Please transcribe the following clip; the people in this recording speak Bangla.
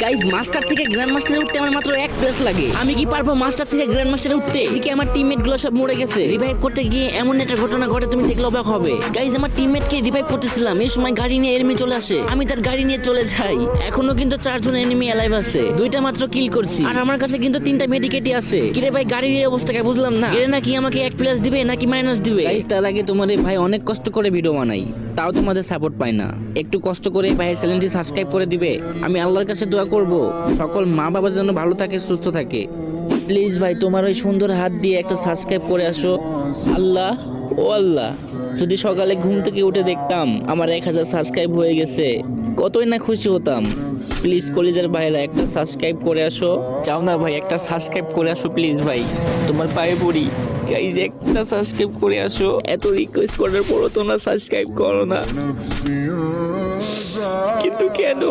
গাইজ মাস্টার থেকে গ্র্যান্ড মাস্টারে উঠতে আমার মাত্র 1 প্লেস লাগে। আমি কি পারবো মাস্টার থেকে গ্র্যান্ড মাস্টারে উঠতে? এদিকে আমার টিমমেট গুলো সব মরে গেছে। রিভাইভ করতে গিয়ে এমন একটা ঘটনা ঘটে তুমি দেখলে অবাক হবে। গাইজ আমার টিমমেট কে রিভাইভ করতেছিলাম, এই সময় গাড়ি নিয়ে এনিমি চলে আসে। আমি তার গাড়ি নিয়ে চলে যাই। এখনো কিন্তু 4 জন এনিমি অ্যালাইভ আছে। 2টা মাত্র কিল করছি আর আমার কাছে কিন্তু 3টা মেডিকেটই আছে। কিরে ভাই গাড়ির এই অবস্থাকে বুঝলাম না। এর নাকি আমাকে 1 প্লাস দিবে নাকি মাইনাস দিবে? গাইজ তার আগে তোমাদের ভাই অনেক কষ্ট করে ভিডিও বানাই, তাও তোমাদের সাপোর্ট পাই না। একটু কষ্ট করে ভাইয়ের চ্যানেলটি সাবস্ক্রাইব করে দিবে। আমি আল্লাহর কাছে দোয়া করব সকল মা বাবা যেন ভালো থাকে, সুস্থ থাকে। প্লিজ ভাই তোমার ওই সুন্দর হাত দিয়ে একটা সাবস্ক্রাইব করে আসো। আল্লাহ ও আল্লাহ, যদি সকালে ঘুম থেকে উঠে দেখতাম আমার 1000 সাবস্ক্রাইব হয়ে গেছে, কতই না খুশি হতাম। প্লিজ কলিজার ভাইরা একটা সাবস্ক্রাইব করে আসো। চাও না ভাই একটা সাবস্ক্রাইব করে আসো প্লিজ ভাই, তোমার পায়ে পড়ি। গাইজ একটা সাবস্ক্রাইব করে আসো। এত রিকোয়েস্ট করার পরও তোমরা সাবস্ক্রাইব করো না, কিন্তু কেন?